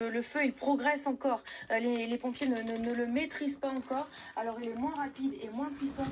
Le feu, il progresse encore. Les pompiers ne le maîtrisent pas encore. Alors, il est moins rapide et moins puissant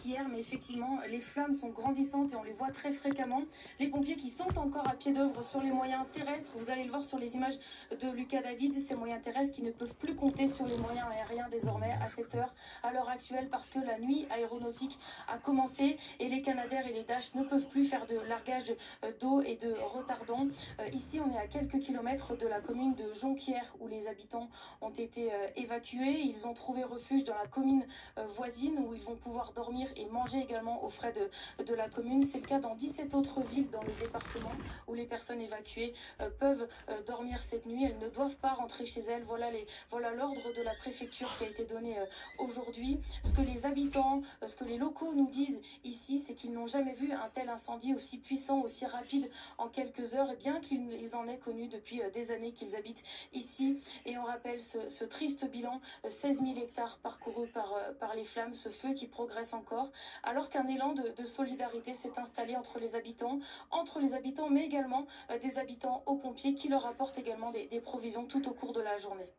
qu'hier, mais effectivement, les flammes sont grandissantes et on les voit très fréquemment. Les pompiers qui sont encore à pied d'œuvre sur les moyens terrestres, vous allez le voir sur les images de Lucas David, ces moyens terrestres qui ne peuvent plus compter sur les moyens aériens désormais à cette heure, à l'heure actuelle, parce que la nuit aéronautique a commencé et les Canadair et les Dash ne peuvent plus faire de largage d'eau et de retardant. Ici, on est à quelques kilomètres de la commune de Jonquière où les habitants ont été évacués. Ils ont trouvé refuge dans la commune voisine où ils vont pouvoir dormir et manger également aux frais de la commune. C'est le cas dans 17 autres villes dans le département où les personnes évacuées peuvent dormir cette nuit. Elles ne doivent pas rentrer chez elles. Voilà l'ordre de la préfecture qui a été donné aujourd'hui. Ce que les habitants, ce que les locaux nous disent ici, c'est qu'ils n'ont jamais vu un tel incendie aussi puissant, aussi rapide en quelques heures, et bien qu'ils en aient connu depuis des années qu'ils habitent ici. Et on rappelle ce triste bilan, 16 000 hectares parcourus par les flammes, ce feu qui progresse encore, alors qu'un élan de solidarité s'est installé entre les habitants, mais également des habitants aux pompiers qui leur apportent également des provisions tout au cours de la journée.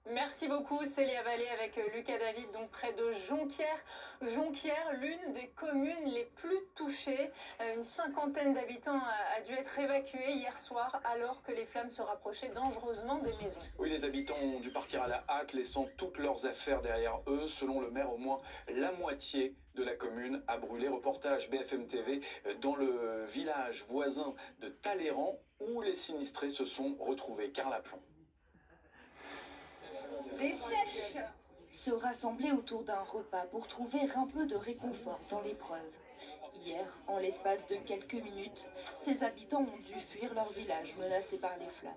Merci beaucoup Célia Vallée avec Lucas David, donc près de Jonquière. Jonquière, l'une des communes les plus touchées. Une cinquantaine d'habitants a dû être évacués hier soir alors que les flammes se rapprochaient dangereusement des maisons. Oui, les habitants ont dû partir à la hâte, laissant toutes leurs affaires derrière eux. Selon le maire, au moins la moitié de la commune a brûlé. Reportage BFM TV dans le village voisin de Talleyrand où les sinistrés se sont retrouvés. Carla Plomb. Les sèches se rassembler autour d'un repas pour trouver un peu de réconfort dans l'épreuve. Hier, en l'espace de quelques minutes, ces habitants ont dû fuir leur village menacé par les flammes.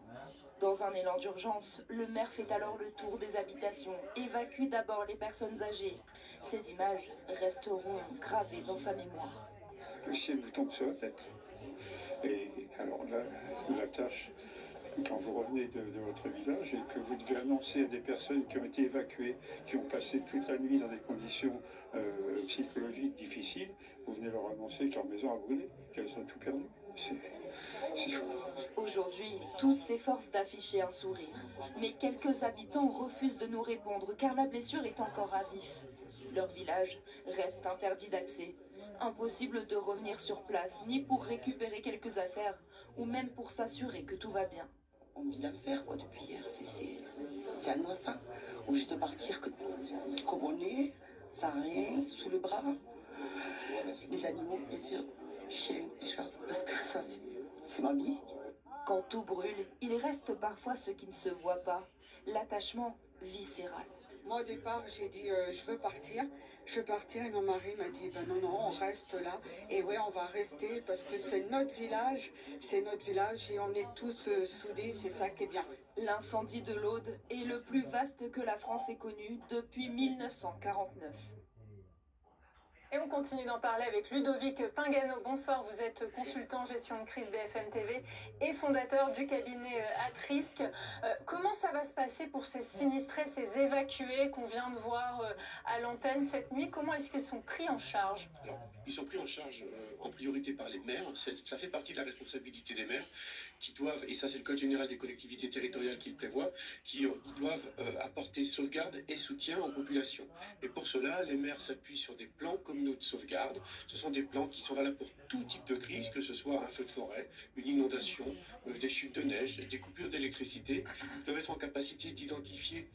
Dans un élan d'urgence, le maire fait alors le tour des habitations, évacue d'abord les personnes âgées. Ces images resteront gravées dans sa mémoire. Le ciel vous tombe sur la tête. Et alors là, la tâche, quand vous revenez de votre village et que vous devez annoncer à des personnes qui ont été évacuées, qui ont passé toute la nuit dans des conditions psychologiques difficiles, vous venez leur annoncer que leur maison a brûlé, qu'elles ont tout perdu. C'est fou. Aujourd'hui, tous s'efforcent d'afficher un sourire. Mais quelques habitants refusent de nous répondre car la blessure est encore à vif. Leur village reste interdit d'accès. Impossible de revenir sur place, ni pour récupérer quelques affaires, ou même pour s'assurer que tout va bien. On vient de faire quoi depuis hier, c'est à moi ça. Obligé de partir comme on est, sans rien, sous le bras. Les animaux, bien sûr, chiens, les chats, parce que ça c'est ma vie. Quand tout brûle, il reste parfois ce qui ne se voit pas, l'attachement viscéral. Moi, au départ, j'ai dit je veux partir. Je veux partir et mon mari m'a dit ben non, on reste là. Et ouais, on va rester parce que c'est notre village et on est tous soudés, c'est ça qui est bien. L'incendie de l'Aude est le plus vaste que la France ait connu depuis 1949. Et on continue d'en parler avec Ludovic Pingano. Bonsoir, vous êtes consultant gestion de crise BFM TV et fondateur du cabinet Atrisque. Comment ça va se passer pour ces sinistrés, ces évacués qu'on vient de voir à l'antenne cette nuit? Comment est-ce qu'ils sont pris en charge? Alors, ils sont pris en charge en priorité par les maires. Ça fait partie de la responsabilité des maires qui doivent, et ça c'est le Code général des collectivités territoriales qui le prévoit, qui doivent apporter sauvegarde et soutien aux populations. Et pour cela, les maires s'appuient sur des plans communaux de sauvegarde. Ce sont des plans qui sont valables pour tout type de crise, que ce soit un feu de forêt, une inondation, des chutes de neige, des coupures d'électricité. Ils doivent être en capacité d'identifier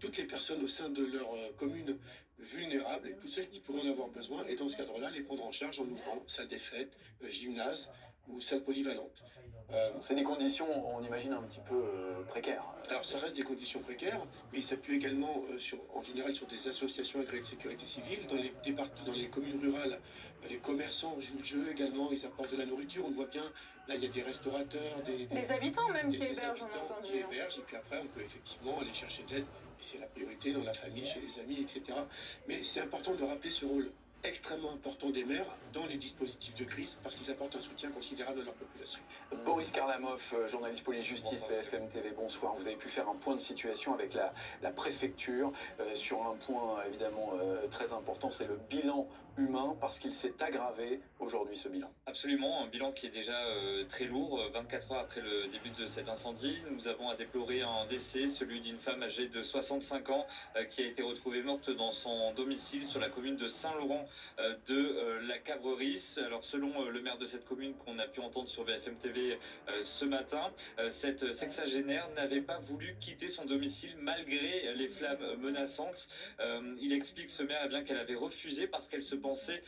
toutes les personnes au sein de leur commune vulnérables et toutes celles qui pourraient en avoir besoin, et dans ce cadre-là, les prendre en charge en ouvrant salle des fêtes, gymnase ou salle polyvalente. C'est des conditions, on imagine, un petit peu précaires. Alors ça reste des conditions précaires, mais ils s'appuient également en général sur des associations agréées de sécurité civile. Dans les communes rurales, les commerçants jouent le jeu également, ils apportent de la nourriture, on le voit bien. Là, il y a des restaurateurs, des habitants même qui hébergent, on a entendu. Qui hébergent, et puis après, on peut effectivement aller chercher de l'aide, et c'est la priorité dans la famille, chez les amis, etc. Mais c'est important de rappeler ce rôle extrêmement important des maires dans les dispositifs de crise parce qu'ils apportent un soutien considérable à leur population. Boris Karlamov, journaliste police-justice BFM TV, bonsoir. Vous avez pu faire un point de situation avec la préfecture sur un point évidemment très important, c'est le bilan humain parce qu'il s'est aggravé aujourd'hui, ce bilan. Absolument, un bilan qui est déjà très lourd. 24 heures après le début de cet incendie, nous avons à déplorer un décès, celui d'une femme âgée de 65 ans qui a été retrouvée morte dans son domicile sur la commune de Saint-Laurent de la Cabrerie. Alors selon le maire de cette commune qu'on a pu entendre sur BFM TV ce matin, cette sexagénaire n'avait pas voulu quitter son domicile malgré les flammes menaçantes. Il explique, ce maire, bien qu'elle avait refusé parce qu'elle se pensait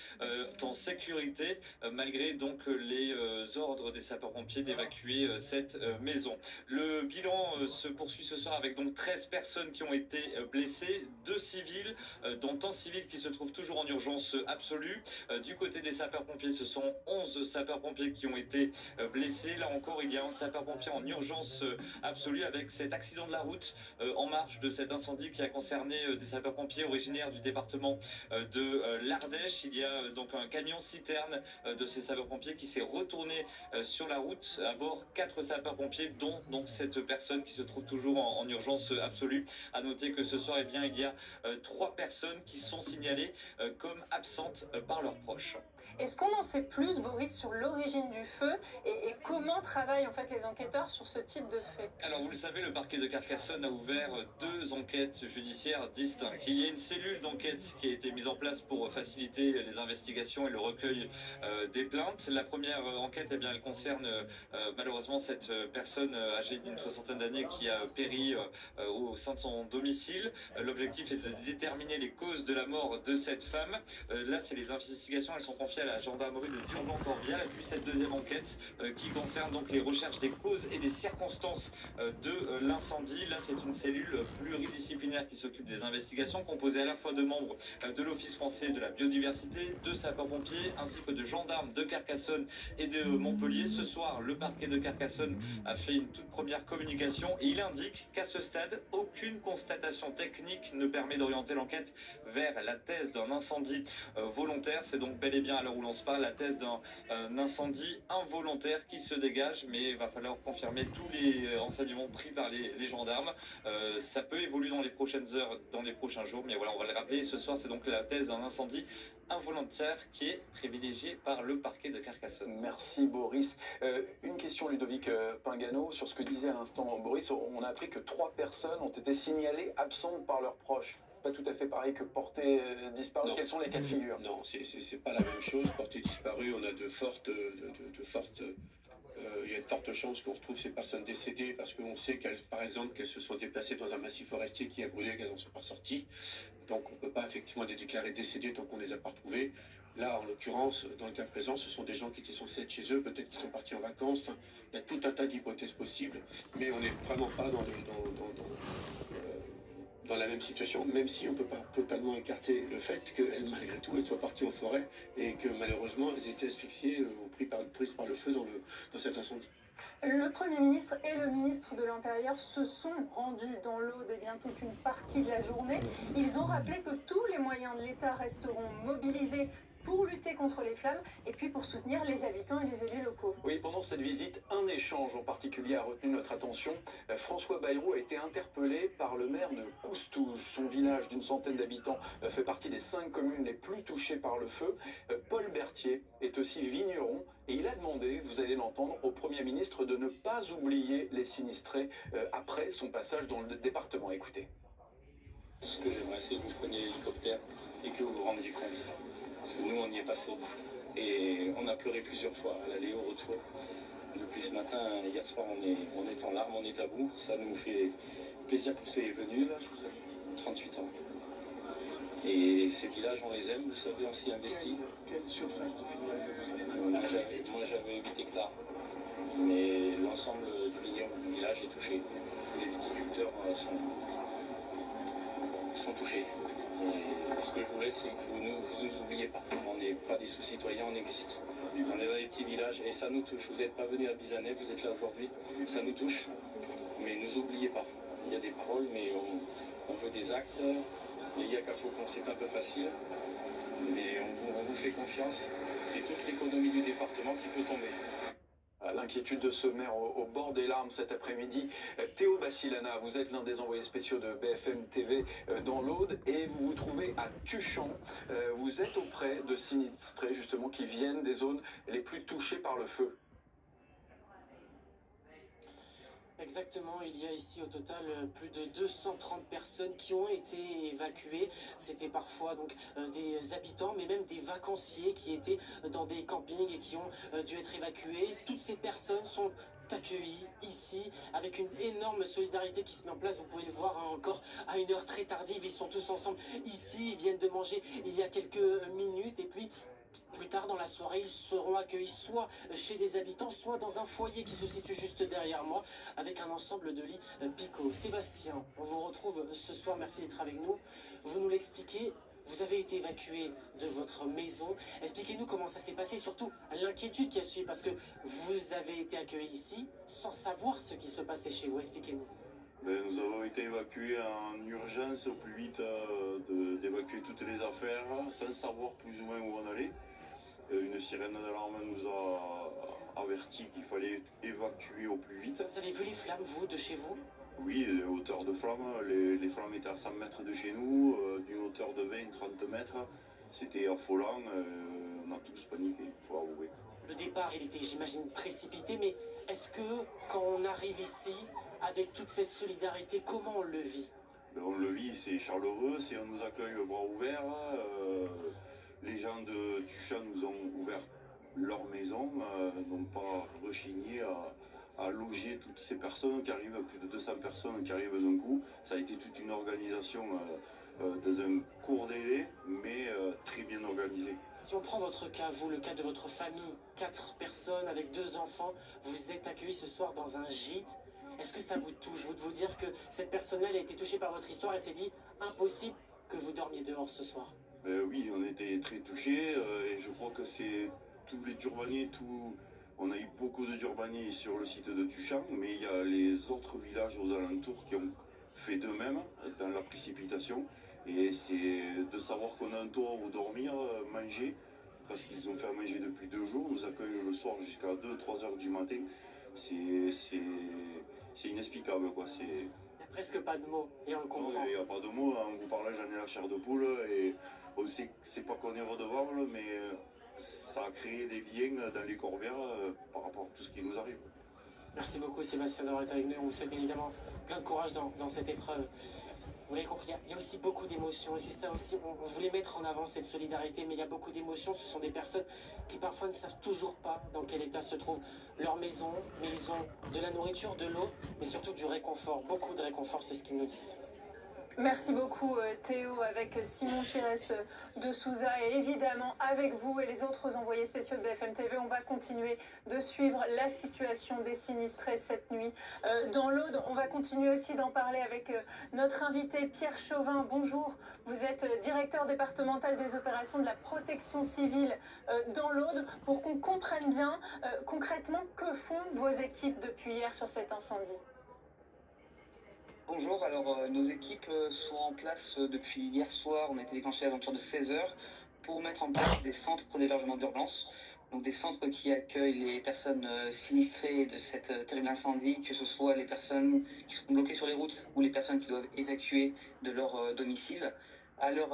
en sécurité malgré donc les ordres des sapeurs-pompiers d'évacuer cette maison. Le bilan se poursuit ce soir avec donc 13 personnes qui ont été blessées, 2 civils, dont un civil qui se trouve toujours en urgence absolue. Du côté des sapeurs-pompiers, ce sont 11 sapeurs-pompiers qui ont été blessés. Là encore, il y a un sapeur-pompier en urgence absolue avec cet accident de la route en marge de cet incendie qui a concerné des sapeurs-pompiers originaires du département de l'Ardèche. Il y a donc un camion citerne de ces sapeurs-pompiers qui s'est retourné sur la route. À bord, 4 sapeurs-pompiers, dont donc cette personne qui se trouve toujours en urgence absolue. À noter que ce soir, eh bien, il y a 3 personnes qui sont signalées comme absentes par leurs proches. Est-ce qu'on en sait plus, Boris, sur l'origine du feu et comment travaillent en fait les enquêteurs sur ce type de fait? Alors vous le savez, le parquet de Carcassonne a ouvert 2 enquêtes judiciaires distinctes. Il y a une cellule d'enquête qui a été mise en place pour faciliter les investigations et le recueil des plaintes. La première enquête, eh bien, elle concerne malheureusement cette personne âgée d'une 60aine d'années qui a péri au sein de son domicile. L'objectif est de déterminer les causes de la mort de cette femme. Là, c'est les investigations, elles sont confiées à la gendarmerie de Turban-Corbière. Et puis cette deuxième enquête qui concerne donc les recherches des causes et des circonstances de l'incendie. Là, c'est une cellule pluridisciplinaire qui s'occupe des investigations, composée à la fois de membres de l'Office français de la biodiversité, de sapeurs-pompiers, ainsi que de gendarmes de Carcassonne et de Montpellier. Ce soir, le parquet de Carcassonne a fait une toute première communication et il indique qu'à ce stade, aucune constatation technique ne permet d'orienter l'enquête vers la thèse d'un incendie volontaire. C'est donc bel et bien, à l'heure où l'on se parle, la thèse d'un incendie involontaire qui se dégage, mais il va falloir confirmer tous les renseignements pris par les gendarmes. Ça peut évoluer dans les prochaines heures, dans les prochains jours, mais voilà, on va le rappeler. Ce soir, c'est donc la thèse d'un incendie involontaire qui est privilégiée par le parquet de Carcassonne. Merci Boris. Une question, Ludovic Pingano, sur ce que disait à l'instant Boris. On a appris que 3 personnes ont été signalées absentes par leurs proches. Pas tout à fait pareil que portée disparue. Quels sont les cas de figure? Non, c'est pas la même chose. Portée disparue, on a de fortes il y a de fortes chances qu'on retrouve ces personnes décédées parce qu'on sait qu'elles, par exemple, qu'elles se sont déplacées dans un massif forestier qui a brûlé, qu'elles n'en sont pas sorties. Donc on ne peut pas effectivement les déclarer décédées tant qu'on ne les a pas retrouvées. Là, en l'occurrence, dans le cas présent, ce sont des gens qui étaient censés être chez eux, peut-être qu'ils sont partis en vacances. Enfin, il y a tout un tas d'hypothèses possibles, mais on n'est vraiment pas dans la même situation, même si on ne peut pas totalement écarter le fait qu'elles, malgré tout, elles soient parties en forêt et que malheureusement, elles étaient asphyxiées ou prises par le feu dans cet incendie. Le Premier ministre et le ministre de l'Intérieur se sont rendus dans l'Aude bien toute une partie de la journée. Ils ont rappelé que tous les moyens de l'État resteront mobilisés pour lutter contre les flammes et puis pour soutenir les habitants et les élus locaux. Oui, pendant cette visite, un échange en particulier a retenu notre attention. François Bayrou a été interpellé par le maire de Coustouge. Son village d'une centaine d'habitants fait partie des 5 communes les plus touchées par le feu. Paul Berthier est aussi vigneron et il a demandé, vous allez l'entendre, au Premier ministre de ne pas oublier les sinistrés après son passage dans le département. Écoutez. Ce que j'aimerais, c'est que vous preniez l'hélicoptère et que vous vous rendiez compte. Parce que nous, on y est passé. Et on a pleuré plusieurs fois, à l'aller, au retour. Depuis ce matin, hier soir, on est en larmes, on est à bout. Ça nous fait plaisir que vous soyez venus. Là, je vous ai 38 ans. Et ces villages, on les aime, vous savez, on s'y investit. Quelle surface de village? Moi, j'avais 8 hectares. Mais l'ensemble du village est touché. Tous les viticulteurs sont touchés. Et ce que je voulais, c'est que vous nous oubliez pas. On n'est pas des sous-citoyens, on existe. On est dans les petits villages et ça nous touche. Vous n'êtes pas venu à Bizanet, vous êtes là aujourd'hui. Ça nous touche, mais ne nous oubliez pas. Il y a des paroles, mais on veut des actes. Les Yakafokon, c'est un peu facile, mais on vous fait confiance. C'est toute l'économie du département qui peut tomber. L'inquiétude de ce maire au bord des larmes cet après-midi. Théo Bassilana, vous êtes l'un des envoyés spéciaux de BFM TV dans l'Aude et vous vous trouvez à Tuchan. Vous êtes auprès de sinistrés justement qui viennent des zones les plus touchées par le feu. Exactement, il y a ici au total plus de 230 personnes qui ont été évacuées. C'était parfois donc des habitants, mais même des vacanciers qui étaient dans des campings et qui ont dû être évacués. Toutes ces personnes sont accueillis ici avec une énorme solidarité qui se met en place. Vous pouvez le voir encore à une heure très tardive, ils sont tous ensemble ici, ils viennent de manger il y a quelques minutes et puis plus tard dans la soirée, ils seront accueillis soit chez des habitants, soit dans un foyer qui se situe juste derrière moi, avec un ensemble de lits picots. Sébastien, on vous retrouve ce soir, merci d'être avec nous. Vous nous l'expliquez, vous avez été évacué de votre maison. Expliquez-nous comment ça s'est passé, et surtout l'inquiétude qui a suivi, parce que vous avez été accueilli ici sans savoir ce qui se passait chez vous. Expliquez-nous. Nous avons été évacués en urgence au plus vite, d'évacuer toutes les affaires, sans savoir plus ou moins où on allait. Une sirène d'alarme nous a averti qu'il fallait évacuer au plus vite. Vous avez vu les flammes, vous, de chez vous? Oui, hauteur de flammes. Les flammes étaient à 100 mètres de chez nous, d'une hauteur de 20-30 mètres. C'était affolant, on a tous paniqué, il faut avouer. Le départ, il était, j'imagine, précipité, mais est-ce que quand on arrive ici, avec toute cette solidarité, comment on le vit? On le vit, c'est chaleureux, on nous accueille bras ouverts. Les gens de Tuchan nous ont ouvert leur maison, n'ont pas rechigné à loger toutes ces personnes qui arrivent, plus de 200 personnes qui arrivent d'un coup. Ça a été toute une organisation dans un court délai, mais très bien organisée. Si on prend votre cas, vous, le cas de votre famille, 4 personnes avec 2 enfants, vous êtes accueillis ce soir dans un gîte. Est-ce que ça vous touche, vous, de vous dire que cette personne-là a été touchée par votre histoire et s'est dit impossible que vous dormiez dehors ce soir? Oui, on était très touchés et je crois que c'est tous les Durbaniers, on a eu beaucoup de Durbaniers sur le site de Tuchan, mais il y a les autres villages aux alentours qui ont fait d'eux-mêmes dans la précipitation. Et c'est de savoir qu'on a un toit où dormir, manger, parce qu'ils ont fait à manger depuis 2 jours, nous accueillent le soir jusqu'à 2-3 heures du matin. C'est inexplicable, quoi. Il n'y a presque pas de mots, et on le comprend. Il n'y a pas de mots, on vous parlait, j'en ai la chair de poule, et on sait que c'est pas qu'on est redevable, mais ça a créé des liens dans les corbières par rapport à tout ce qui nous arrive. Merci beaucoup Sébastien d'avoir été avec nous, on vous souhaite bien évidemment plein de courage dans cette épreuve. Vous l'avez compris, il y a aussi beaucoup d'émotions, et c'est ça aussi, on voulait mettre en avant cette solidarité, mais il y a beaucoup d'émotions. Ce sont des personnes qui parfois ne savent toujours pas dans quel état se trouve leur maison, mais ils ont de la nourriture, de l'eau, mais surtout du réconfort, beaucoup de réconfort, c'est ce qu'ils nous disent. Merci beaucoup Théo, avec Simon Pires de Souza et évidemment avec vous et les autres envoyés spéciaux de BFM TV. On va continuer de suivre la situation des sinistrés cette nuit dans l'Aude. On va continuer aussi d'en parler avec notre invité Pierre Chauvin. Bonjour, vous êtes directeur départemental des opérations de la protection civile dans l'Aude. Pour qu'on comprenne bien concrètement que font vos équipes depuis hier sur cet incendie. Bonjour, alors nos équipes sont en place depuis hier soir. On a été déclenchés à l'entour de 16 h pour mettre en place des centres d'hébergement d'urgence. Donc des centres qui accueillent les personnes sinistrées de cette terrible incendie, que ce soit les personnes qui sont bloquées sur les routes ou les personnes qui doivent évacuer de leur domicile. À l'heure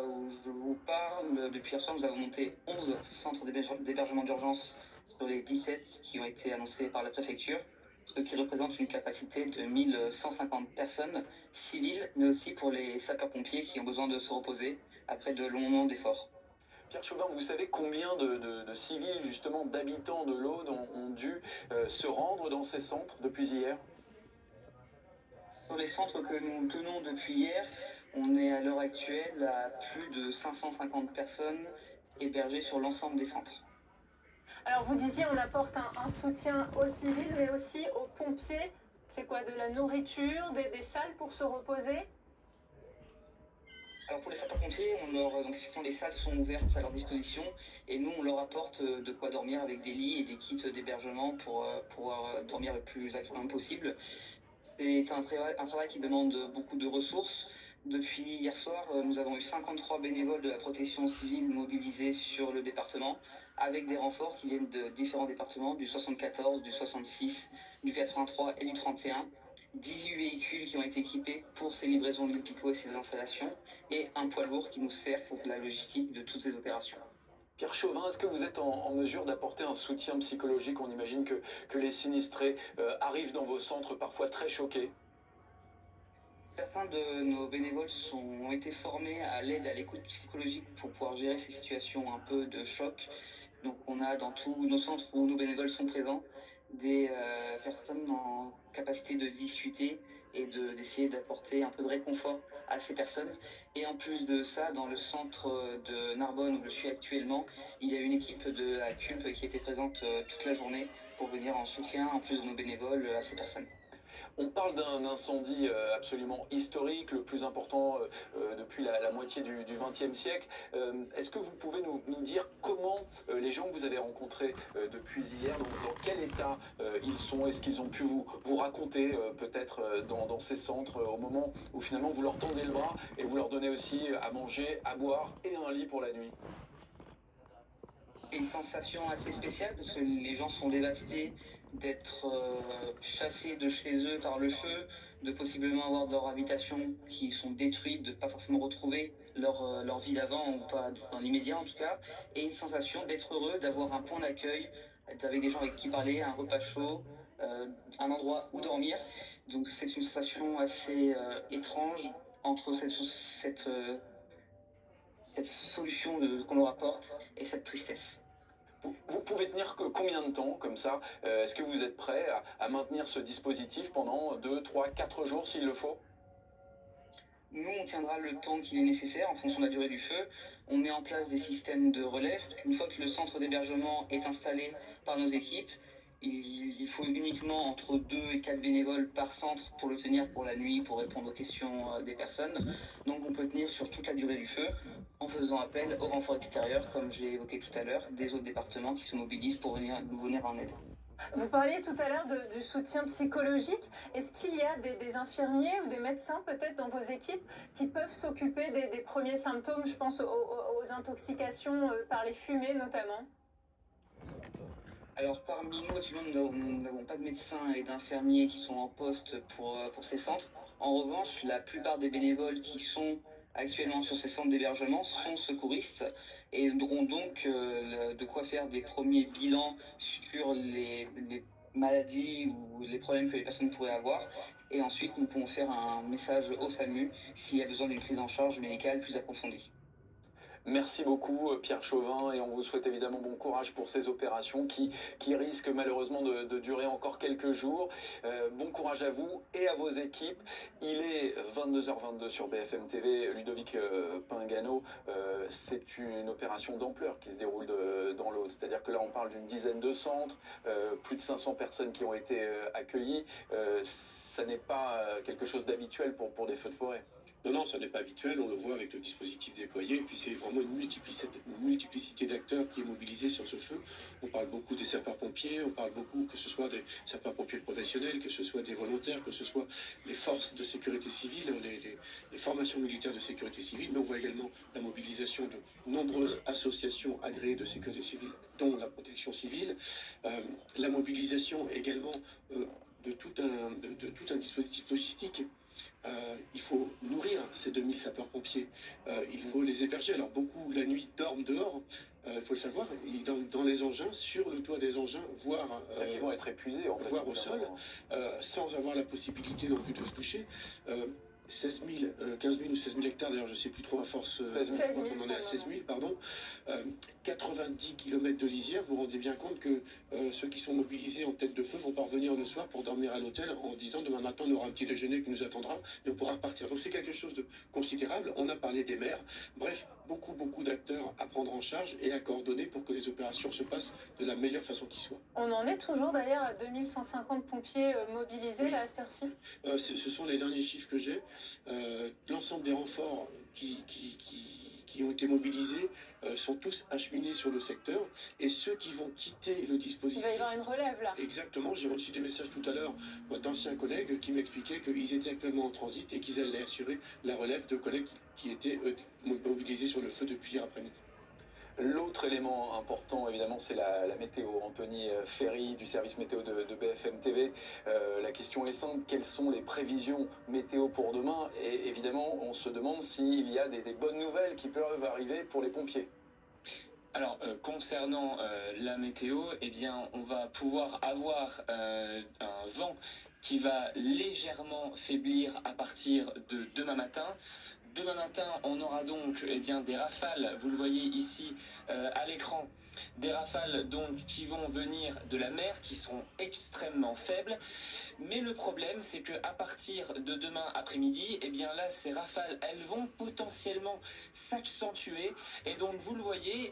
où je vous parle, depuis hier soir, nous avons monté 11 centres d'hébergement d'urgence sur les 17 qui ont été annoncés par la préfecture, ce qui représente une capacité de 1150 personnes civiles, mais aussi pour les sapeurs-pompiers qui ont besoin de se reposer après de longs moments d'efforts. Pierre Chauvin, vous savez combien de civils, justement d'habitants de l'Aude, ont dû se rendre dans ces centres depuis hier? Sur les centres que nous tenons depuis hier, on est à l'heure actuelle à plus de 550 personnes hébergées sur l'ensemble des centres. Alors vous disiez on apporte un soutien aux civils mais aussi aux pompiers. C'est quoi, de la nourriture, des salles pour se reposer? Alors pour les sapeurs-pompiers, donc effectivement les salles sont ouvertes à leur disposition et nous on leur apporte de quoi dormir avec des lits et des kits d'hébergement pour pouvoir dormir le plus agréablement possible. C'est un travail qui demande beaucoup de ressources. Depuis hier soir, nous avons eu 53 bénévoles de la protection civile mobilisés sur le département, avec des renforts qui viennent de différents départements, du 74, du 66, du 83 et du 31. 18 véhicules qui ont été équipés pour ces livraisons de l'hôpital et ces installations, et un poids lourd qui nous sert pour la logistique de toutes ces opérations. Pierre Chauvin, est-ce que vous êtes en mesure d'apporter un soutien psychologique? On imagine que les sinistrés arrivent dans vos centres parfois très choqués. Certains de nos bénévoles ont été formés à l'aide à l'écoute psychologique pour pouvoir gérer ces situations un peu de choc. Donc on a dans tous nos centres où nos bénévoles sont présents des personnes en capacité de discuter et d'essayer d'apporter un peu de réconfort à ces personnes. Et en plus de ça, dans le centre de Narbonne où je suis actuellement, il y a une équipe de la CUP qui était présente toute la journée pour venir en soutien, en plus de nos bénévoles, à ces personnes. On parle d'un incendie absolument historique, le plus important depuis la moitié du XXe siècle. Est-ce que vous pouvez nous dire comment les gens que vous avez rencontrés depuis hier, dans quel état ils sont? Est-ce qu'ils ont pu vous raconter peut-être dans ces centres au moment où finalement vous leur tendez le bras et vous leur donnez aussi à manger, à boire et un lit pour la nuit? C'est une sensation assez spéciale parce que les gens sont dévastés d'être chassés de chez eux par le feu, de possiblement avoir leurs habitations qui sont détruites, de ne pas forcément retrouver leur vie d'avant, ou pas dans l'immédiat en tout cas, et une sensation d'être heureux, d'avoir un point d'accueil, avec des gens avec qui parler, un repas chaud, un endroit où dormir. Donc c'est une sensation assez étrange entre cette solution qu'on leur apporte et cette tristesse. Vous pouvez tenir combien de temps comme ça? Est-ce que vous êtes prêt à maintenir ce dispositif pendant 2, 3, 4 jours s'il le faut? Nous, on tiendra le temps qu'il est nécessaire en fonction de la durée du feu. On met en place des systèmes de relève. Une fois que le centre d'hébergement est installé par nos équipes, il faut uniquement entre 2 et 4 bénévoles par centre pour le tenir pour la nuit, pour répondre aux questions des personnes. Donc on peut tenir sur toute la durée du feu en faisant appel aux renforts extérieurs, comme j'ai évoqué tout à l'heure, des autres départements qui se mobilisent pour nous venir en aide. Vous parliez tout à l'heure du soutien psychologique. Est-ce qu'il y a des infirmiers ou des médecins peut-être dans vos équipes qui peuvent s'occuper des premiers symptômes? Je pense aux intoxications par les fumées notamment. Alors parmi nous, actuellement, nous n'avons pas de médecins et d'infirmiers qui sont en poste pour ces centres. En revanche, la plupart des bénévoles qui sont actuellement sur ces centres d'hébergement sont secouristes et auront donc de quoi faire des premiers bilans sur les maladies ou les problèmes que les personnes pourraient avoir. Et ensuite, nous pourrons faire un message au SAMU s'il y a besoin d'une prise en charge médicale plus approfondie. Merci beaucoup Pierre Chauvin, et on vous souhaite évidemment bon courage pour ces opérations qui risquent malheureusement de durer encore quelques jours. Bon courage à vous et à vos équipes. Il est 22h22 sur BFM TV. Ludovic Pingano, c'est une opération d'ampleur qui se déroule dans l'Aude. C'est-à-dire que là on parle d'une dizaine de centres, plus de 500 personnes qui ont été accueillies. Ça n'est pas quelque chose d'habituel pour des feux de forêt. Non, ça n'est pas habituel, on le voit avec le dispositif déployé, et puis c'est vraiment une multiplicité d'acteurs qui est mobilisée sur ce feu. On parle beaucoup des sapeurs-pompiers, on parle beaucoup que ce soit des sapeurs-pompiers professionnels, que ce soit des volontaires, que ce soit les forces de sécurité civile, les formations militaires de sécurité civile, mais on voit également la mobilisation de nombreuses associations agréées de sécurité civile, dont la protection civile, la mobilisation également de tout un dispositif logistique. Il faut nourrir ces 2000 sapeurs-pompiers, il faut les héberger. Alors beaucoup la nuit dorment dehors, il faut le savoir, ils dorment dans les engins, sur le toit des engins, voire ils vont être épuisés, en fait, voire au sol, sans avoir la possibilité non plus de se toucher. 15 000 ou 16 000 hectares, d'ailleurs je ne sais plus trop à force, 16 000, on en est à 16 000, pardon. 90 km de lisière, vous vous rendez bien compte que ceux qui sont mobilisés en tête de feu vont pas revenir le soir pour dormir à l'hôtel en disant demain matin on aura un petit déjeuner qui nous attendra et on pourra repartir. Donc c'est quelque chose de considérable. On a parlé des maires, bref, beaucoup d'acteurs à prendre en charge et à coordonner pour que les opérations se passent de la meilleure façon qui soit. On en est toujours d'ailleurs à 2150 pompiers mobilisés là à cette heure-ci. Ce sont les derniers chiffres que j'ai. L'ensemble des renforts qui qui ont été mobilisés sont tous acheminés sur le secteur. Et ceux qui vont quitter le dispositif... Il va y avoir une relève là. Exactement, j'ai reçu des messages tout à l'heure d'anciens collègues qui m'expliquaient qu'ils étaient actuellement en transit et qu'ils allaient assurer la relève de collègues qui étaient mobilisés sur le feu depuis hier après-midi. L'autre élément important, évidemment, c'est la météo. Anthony Ferry du service météo de BFM TV. La question est simple, quelles sont les prévisions météo pour demain? Et évidemment, on se demande s'il y a des bonnes nouvelles qui peuvent arriver pour les pompiers. Alors, concernant la météo, eh bien, on va pouvoir avoir un vent qui va légèrement faiblir à partir de demain matin. Demain matin, on aura donc des rafales, vous le voyez ici à l'écran, des rafales donc qui vont venir de la mer, qui seront extrêmement faibles. Mais le problème, c'est qu'à partir de demain après-midi, là, ces rafales, elles vont potentiellement s'accentuer. Et donc, vous le voyez,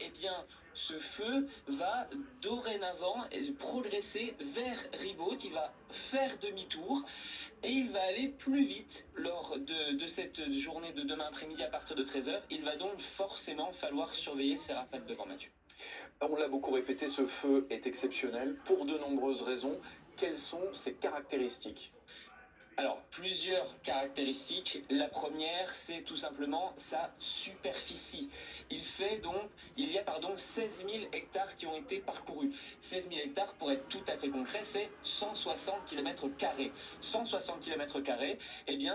ce feu va dorénavant progresser vers Ribaute, il va faire demi-tour et il va aller plus vite lors de cette journée de demain après-midi à partir de 13 h. Il va donc forcément falloir surveiller ces rafales de vent, Mathieu. On l'a beaucoup répété, ce feu est exceptionnel pour de nombreuses raisons. Quelles sont ses caractéristiques ? Alors, plusieurs caractéristiques. La première, c'est tout simplement sa superficie. Il y a 16 000 hectares qui ont été parcourus. 16 000 hectares, pour être tout à fait concret, c'est 160 km². 160 km²,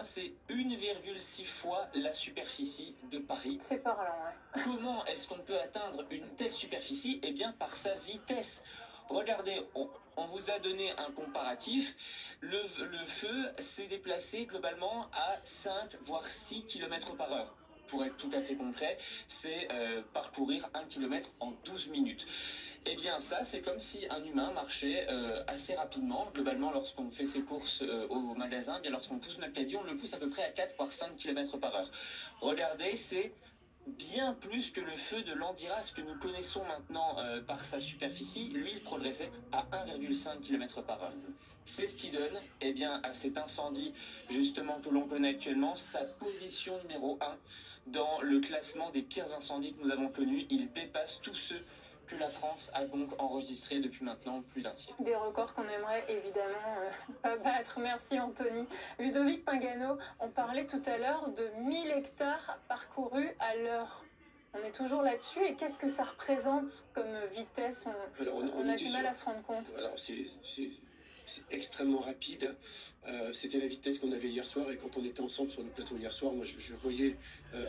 c'est 1,6 fois la superficie de Paris. C'est parlant, ouais. Comment est-ce qu'on peut atteindre une telle superficie? Par sa vitesse. Regardez, on vous a donné un comparatif. Le feu s'est déplacé globalement à 5 voire 6 km/h. Pour être tout à fait concret, c'est parcourir 1 km en 12 minutes. Ça, c'est comme si un humain marchait assez rapidement. Globalement, lorsqu'on fait ses courses au magasin, lorsqu'on pousse notre caddie, on le pousse à peu près à 4 voire 5 km/h. Regardez, c'est bien plus que le feu de l'Andiras que nous connaissons maintenant par sa superficie. Lui, il progressait à 1,5 km/h. C'est ce qui donne à cet incendie justement que l'on connaît actuellement sa position numéro 1 dans le classement des pires incendies que nous avons connus. Il dépasse tous ceux que la France a donc enregistré depuis maintenant plus d'un siècle. Des records qu'on aimerait évidemment pas battre. Merci Anthony. Ludovic Pingano, on parlait tout à l'heure de 1000 hectares parcourus à l'heure. On est toujours là-dessus et qu'est-ce que ça représente comme vitesse? On a du mal à se rendre compte. Alors c'est extrêmement rapide. C'était la vitesse qu'on avait hier soir et quand on était ensemble sur le plateau hier soir, moi je voyais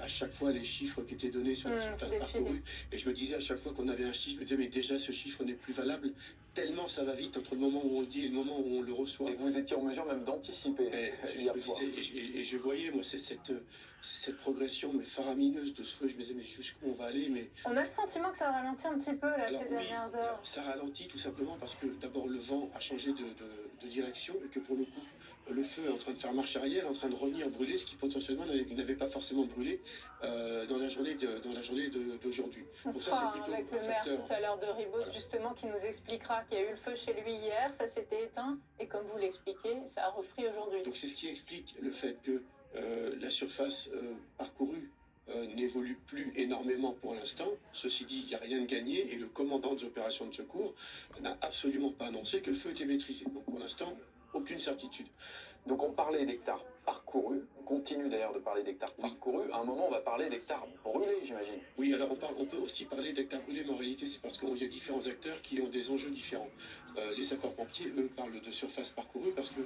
à chaque fois les chiffres qui étaient donnés sur la surface parcourue et je me disais à chaque fois qu'on avait un chiffre, je me disais mais déjà ce chiffre n'est plus valable tellement ça va vite entre le moment où on le dit et le moment où on le reçoit. Et vous étiez en mesure même d'anticiper hier soir. Et je voyais moi cette progression mais faramineuse de ce feu, je me disais mais jusqu'où on va aller mais... On a le sentiment que ça ralentit un petit peu là ces dernières heures. Ça ralentit tout simplement parce que d'abord le vent a changé de direction et que pour le coup le feu est en train de faire marche arrière, en train de revenir brûler, ce qui potentiellement n'avait pas forcément brûlé dans la journée d'aujourd'hui. On sera avec le maire tout à l'heure de Ribaute justement qui nous expliquera qu'il y a eu le feu chez lui hier, ça s'était éteint et comme vous l'expliquez, ça a repris aujourd'hui. Donc c'est ce qui explique le fait que la surface parcourue n'évolue plus énormément pour l'instant. Ceci dit, il n'y a rien de gagné et le commandant des opérations de secours n'a absolument pas annoncé que le feu était maîtrisé. Donc pour l'instant, aucune certitude. Donc on parlait d'hectares parcourus, on continue d'ailleurs de parler d'hectares parcourus. À un moment, on va parler d'hectares brûlés, j'imagine. Oui, alors on peut aussi parler d'hectares brûlés, mais en réalité, c'est parce qu'il y a différents acteurs qui ont des enjeux différents. Les sapeurs-pompiers, eux, parlent de surface parcourue parce que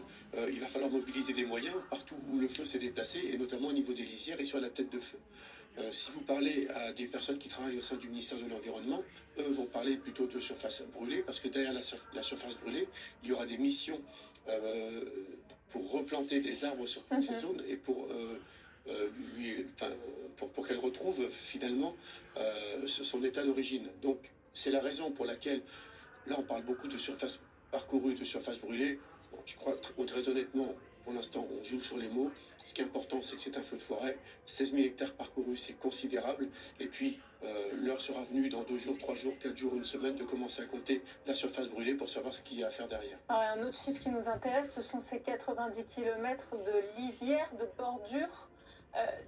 il va falloir mobiliser des moyens partout où le feu s'est déplacé, et notamment au niveau des lisières et sur la tête de feu. Si vous parlez à des personnes qui travaillent au sein du ministère de l'Environnement, eux vont parler plutôt de surface brûlée, parce que derrière la surface brûlée, il y aura des missions pour replanter des arbres sur toutes ces zones et pour qu'elle retrouve finalement son état d'origine. Donc c'est la raison pour laquelle, là on parle beaucoup de surface parcourue, de surface brûlée. Bon, je crois très honnêtement, pour l'instant on joue sur les mots. Ce qui est important, c'est que c'est un feu de forêt. 16 000 hectares parcourus, c'est considérable. Et puis l'heure sera venue dans 2 jours, 3 jours, 4 jours, une semaine de commencer à compter la surface brûlée pour savoir ce qu'il y a à faire derrière. Alors, un autre chiffre qui nous intéresse, ce sont ces 90 km de lisière, de bordure.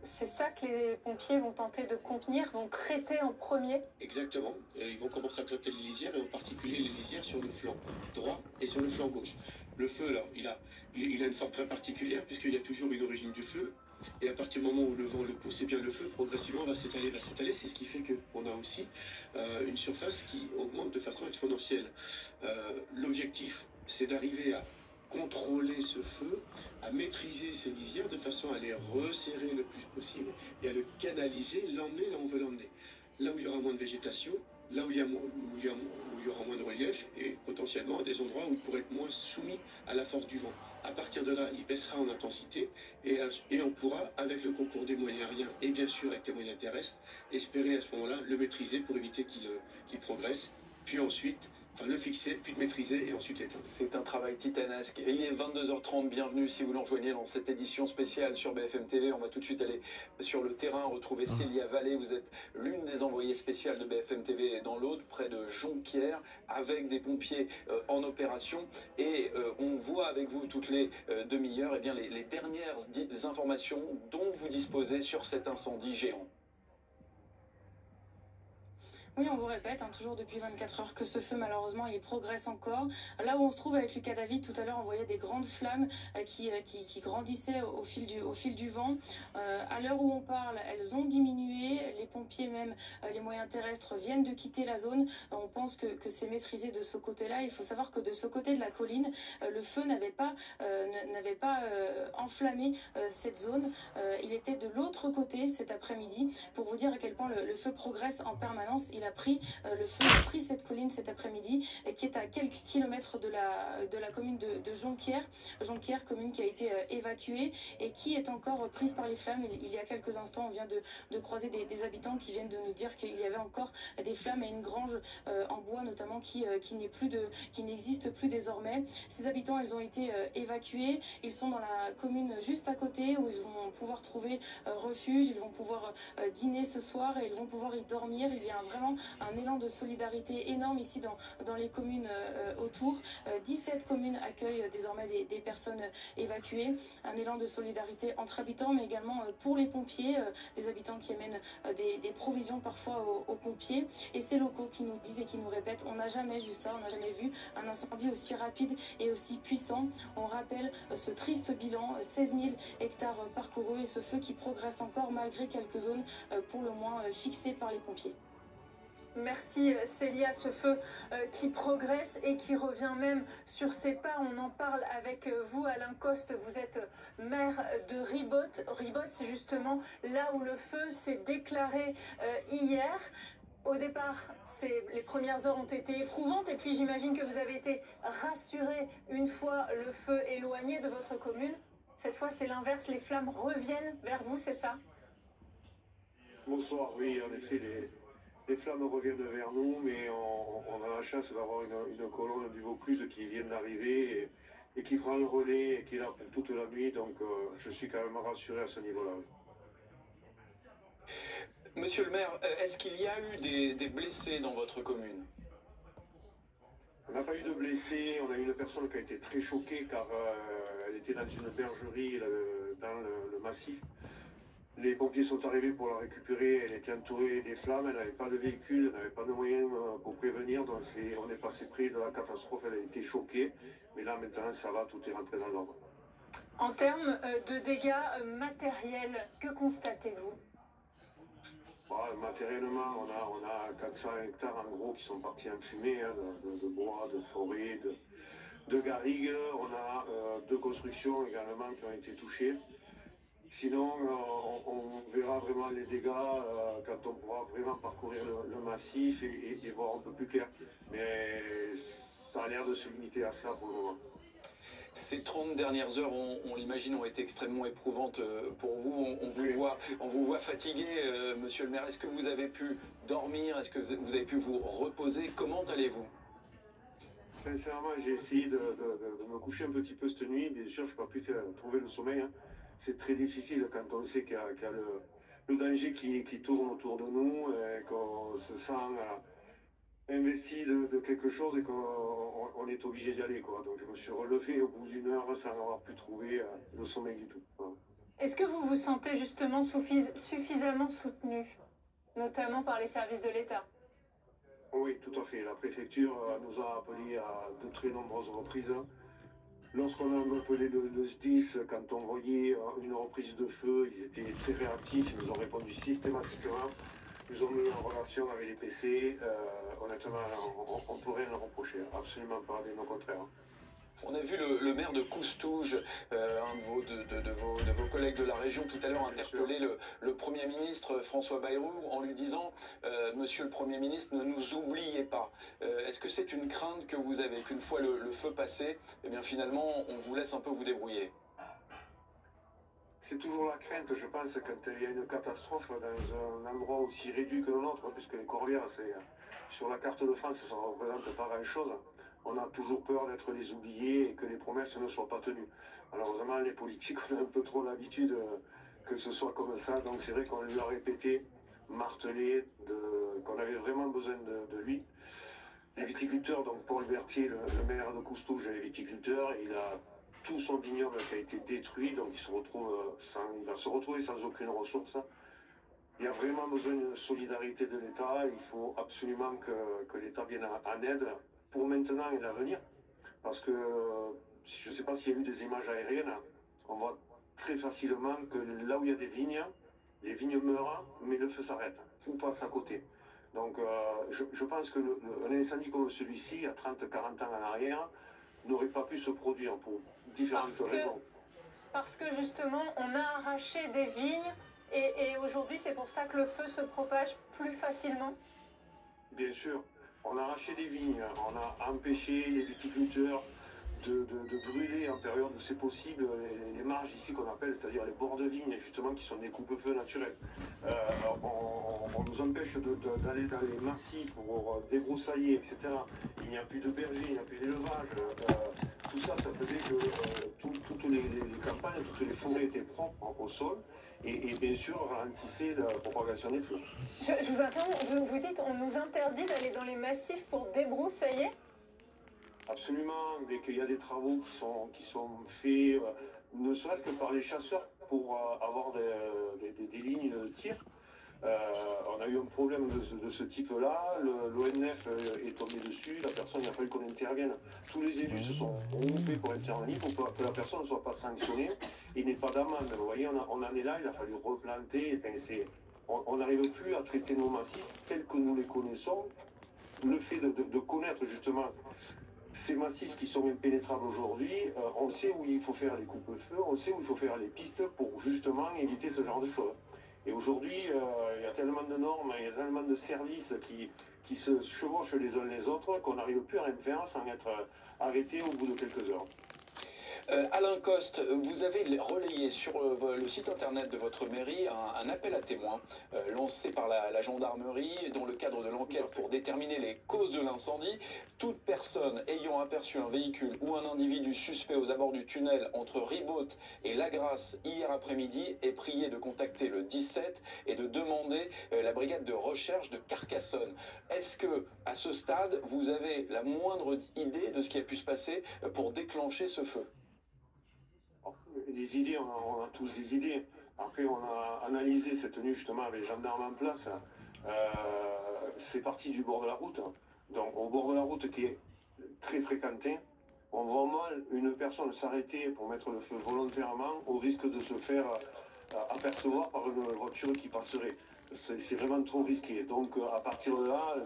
C'est ça que les pompiers vont tenter de contenir, vont traiter en premier? Exactement. Et ils vont commencer à traiter les lisières, et en particulier les lisières sur le flanc droit et sur le flanc gauche. Le feu, là, il a une forme très particulière, puisqu'il y a toujours une origine du feu. Et à partir du moment où le vent le pousse, et bien le feu progressivement va s'étaler. C'est ce qui fait qu'on a aussi une surface qui augmente de façon exponentielle. L'objectif, c'est d'arriver à contrôler ce feu, à maîtriser ces lisières de façon à les resserrer le plus possible et à le canaliser, l'emmener là où on veut l'emmener. Là où il y aura moins de végétation, là où il y aura moins de relief et potentiellement à des endroits où il pourrait être moins soumis à la force du vent. À partir de là, il baissera en intensité et on pourra, avec le concours des moyens aériens et bien sûr avec les moyens terrestres, espérer à ce moment-là le maîtriser pour éviter qu'il progresse, puis ensuite le fixer, puis le maîtriser et ensuite l'éteindre. C'est un travail titanesque. Et il est 22h30, bienvenue si vous nous rejoignez dans cette édition spéciale sur BFM TV. On va tout de suite aller sur le terrain, retrouver Célia Vallée. Vous êtes l'une des envoyées spéciales de BFM TV dans l'Aude, près de Jonquière, avec des pompiers en opération. Et on voit avec vous toutes les demi-heures les dernières informations dont vous disposez sur cet incendie géant. Oui, on vous répète, toujours depuis 24 heures, que ce feu, malheureusement, il progresse encore. Là où on se trouve avec Lucas David, tout à l'heure, on voyait des grandes flammes qui grandissaient au fil du vent. À l'heure où on parle, elles ont diminué. Les pompiers, même les moyens terrestres, viennent de quitter la zone. On pense que c'est maîtrisé de ce côté-là. Il faut savoir que de ce côté de la colline, le feu n'avait pas enflammé cette zone. Il était de l'autre côté cet après-midi, pour vous dire à quel point le feu progresse en permanence. Le feu a pris cette colline cet après-midi, qui est à quelques kilomètres de la commune de Jonquière. Jonquière, commune qui a été évacuée et qui est encore prise par les flammes. Il y a quelques instants, on vient de croiser des habitants qui viennent de nous dire qu'il y avait encore des flammes et une grange en bois notamment qui n'existe plus désormais. Ces habitants, ils ont été évacués. Ils sont dans la commune juste à côté où ils vont pouvoir trouver refuge. Ils vont pouvoir dîner ce soir et ils vont pouvoir y dormir. Il y a vraiment un élan de solidarité énorme ici dans les communes autour. 17 communes accueillent désormais des personnes évacuées. Un élan de solidarité entre habitants, mais également pour les pompiers, des habitants qui amènent des provisions parfois aux pompiers. Et ces locaux qui nous disent et qui nous répètent, on n'a jamais vu ça, on n'a jamais vu un incendie aussi rapide et aussi puissant. On rappelle ce triste bilan, 16 000 hectares parcourus et ce feu qui progresse encore malgré quelques zones pour le moins fixées par les pompiers. Merci Célia, ce feu qui progresse et qui revient même sur ses pas. On en parle avec vous, Alain Coste, vous êtes maire de Ribote. Ribote, c'est justement là où le feu s'est déclaré hier. Au départ, les premières heures ont été éprouvantes et puis j'imagine que vous avez été rassuré une fois le feu éloigné de votre commune. Cette fois, c'est l'inverse, les flammes reviennent vers vous, c'est ça? Bonsoir, oui, en effet, les flammes reviennent vers nous, mais on a la chance d'avoir une colonne du Vaucluse qui vient d'arriver et qui prend le relais et qui est là pour toute la nuit, donc je suis quand même rassuré à ce niveau-là. Monsieur le maire, est-ce qu'il y a eu des blessés dans votre commune? On n'a pas eu de blessés, on a eu une personne qui a été très choquée car elle était dans une bergerie dans le massif. Les pompiers sont arrivés pour la récupérer, elle était entourée des flammes, elle n'avait pas de véhicule, elle n'avait pas de moyens pour prévenir, donc on est passé près de la catastrophe, elle a été choquée, mais là maintenant ça va, tout est rentré dans l'ordre. En termes de dégâts matériels, que constatez-vous? Matériellement, on a 400 hectares en gros qui sont partis en fumée, hein, de bois, de forêt, de garrigues, on a 2 constructions également qui ont été touchées. Sinon, on verra vraiment les dégâts quand on pourra vraiment parcourir le massif et voir un peu plus clair. Mais ça a l'air de se limiter à ça pour le moment. Ces 30 dernières heures, on l'imagine, ont été extrêmement éprouvantes pour vous. On vous voit fatigué, monsieur le maire. Est-ce que vous avez pu dormir? Est-ce que vous avez pu vous reposer? Comment allez-vous? Sincèrement, j'ai essayé de me coucher un petit peu cette nuit. Bien sûr, je n'ai pas pu trouver le sommeil, hein. C'est très difficile quand on sait qu'il y a le danger qui tourne autour de nous, et qu'on se sent investi de quelque chose et qu'on est obligé d'y aller, quoi. Donc je me suis relevé au bout d'une heure sans avoir pu trouver le sommeil du tout. Voilà. Est-ce que vous vous sentez justement suffisamment soutenu, notamment par les services de l'État? Oui, tout à fait. La préfecture nous a appelés à de très nombreuses reprises. Lorsqu'on a appelé le SDIS, quand on voyait une reprise de feu, ils étaient très réactifs, ils nous ont répondu systématiquement. Ils nous ont mis en relation avec les PC. Honnêtement, on ne peut rien leur reprocher, absolument pas, bien au contraire. On a vu le maire de Coustouge, un de vos collègues de la région tout à l'heure, interpeller le Premier ministre François Bayrou en lui disant Monsieur le Premier ministre, ne nous oubliez pas. Est-ce que c'est une crainte que vous avez, qu'une fois le feu passé, eh bien finalement on vous laisse un peu vous débrouiller? C'est toujours la crainte, je pense, quand il y a une catastrophe dans un endroit aussi réduit que le nôtre, puisque les Corbières, sur la carte de France, ça ne représente pas grand-chose. On a toujours peur d'être les oubliés et que les promesses ne soient pas tenues. Malheureusement, les politiques ont un peu trop l'habitude que ce soit comme ça, donc c'est vrai qu'on lui a répété, martelé, qu'on avait vraiment besoin de lui. Les viticulteurs, donc Paul Berthier, le maire de Coustouge, les viticulteurs, il a tout son vignoble qui a été détruit, donc il va se retrouver sans aucune ressource. Il y a vraiment besoin d'une solidarité de l'État, il faut absolument que l'État vienne en aide pour maintenant et l'avenir, parce que je ne sais pas s'il y a eu des images aériennes, on voit très facilement que là où il y a des vignes, les vignes meurent, mais le feu s'arrête, ou passe à côté. Donc je pense qu'un incendie comme celui-ci, à 30-40 ans en arrière, n'aurait pas pu se produire pour différentes raisons. Parce que justement, on a arraché des vignes, et aujourd'hui c'est pour ça que le feu se propage plus facilement? Bien sûr. On a arraché des vignes, on a empêché les viticulteurs de brûler en période où c'est possible les marges ici qu'on appelle, c'est-à-dire les bords de vignes justement qui sont des coupe-feux naturels. On nous empêche d'aller dans les massifs pour débroussailler, etc. Il n'y a plus de bergers, il n'y a plus d'élevage. Tout ça, ça faisait que toutes les campagnes, toutes les forêts étaient propres au sol. Et bien sûr ralentisser la propagation des feux. Je vous interromps, vous dites on nous interdit d'aller dans les massifs pour débroussailler? Absolument, mais qu'il y a des travaux qui sont faits, ne serait-ce que par les chasseurs pour avoir des lignes de tir. On a eu un problème de ce type-là, l'ONF est tombé dessus, la personne, il a fallu qu'on intervienne. Tous les élus se sont regroupés pour intervenir pour que la personne ne soit pas sanctionnée et n'ait pas d'amende. Vous voyez, on en est là, il a fallu replanter, on n'arrive plus à traiter nos massifs tels que nous les connaissons. Le fait de connaître justement ces massifs qui sont impénétrables aujourd'hui, on sait où il faut faire les coupes-feux, on sait où il faut faire les pistes pour justement éviter ce genre de choses. Et aujourd'hui, il y a tellement de normes, il y a tellement de services qui se chevauchent les uns les autres qu'on n'arrive plus à rien faire sans être arrêté au bout de quelques heures. Alain Coste, vous avez relayé sur le site internet de votre mairie un appel à témoins lancé par la gendarmerie dans le cadre de l'enquête pour déterminer les causes de l'incendie. Toute personne ayant aperçu un véhicule ou un individu suspect aux abords du tunnel entre Ribaute et La Grasse hier après-midi est priée de contacter le 17 et de demander la brigade de recherche de Carcassonne. Est-ce que, à ce stade, vous avez la moindre idée de ce qui a pu se passer pour déclencher ce feu? Les idées, on a tous des idées. Après, on a analysé cette nuit justement avec les gendarmes en place. C'est parti du bord de la route. Donc, au bord de la route qui est très fréquenté, on voit mal une personne s'arrêter pour mettre le feu volontairement au risque de se faire apercevoir par une voiture qui passerait. C'est vraiment trop risqué. Donc, à partir de là,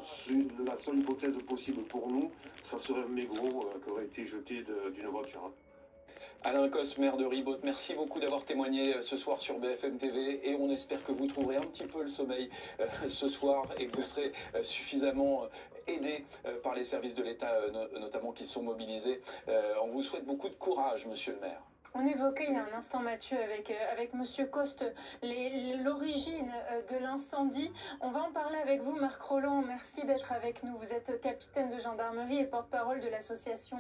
la seule hypothèse possible pour nous, ça serait un mégot qui aurait été jeté d'une voiture. Alain Coste, maire de Ribaute, merci beaucoup d'avoir témoigné ce soir sur BFM TV et on espère que vous trouverez un petit peu le sommeil ce soir et que vous serez suffisamment aidé par les services de l'État notamment qui sont mobilisés. On vous souhaite beaucoup de courage, monsieur le maire. On évoquait il y a un instant, Mathieu, avec Monsieur Coste, l'origine de l'incendie. On va en parler avec vous, Marc Rolland. Merci d'être avec nous. Vous êtes capitaine de gendarmerie et porte-parole de l'association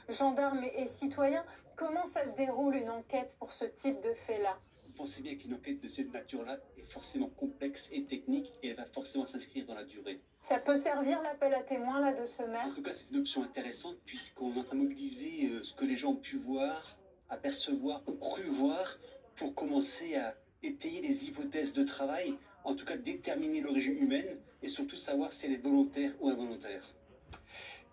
Gendarmes et Citoyens. Comment ça se déroule une enquête pour ce type de fait-là? Vous pensez bien qu'une enquête de cette nature-là est forcément complexe et technique et elle va forcément s'inscrire dans la durée. Ça peut servir l'appel à témoins là de ce maire? En tout cas, c'est une option intéressante puisqu'on est en train de mobiliser ce que les gens ont pu voir, apercevoir ou cru voir pour commencer à étayer les hypothèses de travail, en tout cas déterminer l'origine humaine et surtout savoir si elle est volontaire ou involontaire.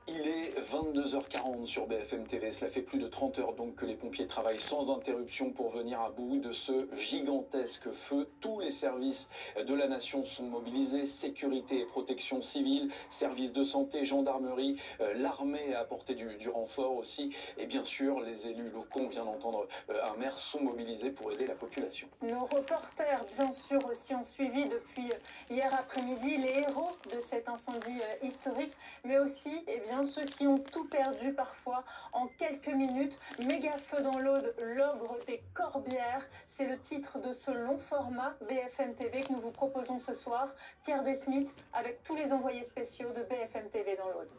Il est 22h40 sur BFM TV. Cela fait plus de 30 heures donc que les pompiers travaillent sans interruption pour venir à bout de ce gigantesque feu. Tous les services de la nation sont mobilisés, sécurité et protection civile, services de santé, gendarmerie, l'armée a apporté du renfort aussi. Et bien sûr, les élus locaux, on vient d'entendre un maire, sont mobilisés pour aider la population. Nos reporters, bien sûr, aussi ont suivi depuis hier après-midi les héros de cet incendie historique, mais aussi, eh bien, ceux qui ont tout perdu parfois en quelques minutes. Méga feu dans l'Aude, l'ogre des Corbières. C'est le titre de ce long format BFM TV que nous vous proposons ce soir. Pierre Desmith avec tous les envoyés spéciaux de BFM TV dans l'Aude.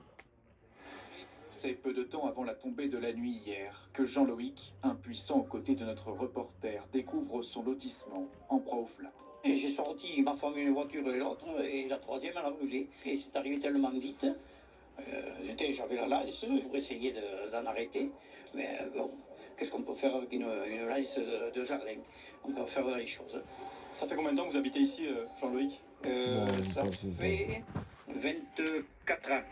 C'est peu de temps avant la tombée de la nuit hier que Jean-Loïc, impuissant aux côtés de notre reporter, découvre son lotissement en proie au flammes. Et j'ai sorti ma femme une voiture et l'autre, et la troisième elle a brûlé. Et c'est arrivé tellement vite. J'avais la lance pour essayer d'en arrêter, mais bon, qu'est-ce qu'on peut faire avec une lance de jardin? On peut faire les choses. Ça fait combien de temps que vous habitez ici, Jean-Loïc? Ça fait 24 ans.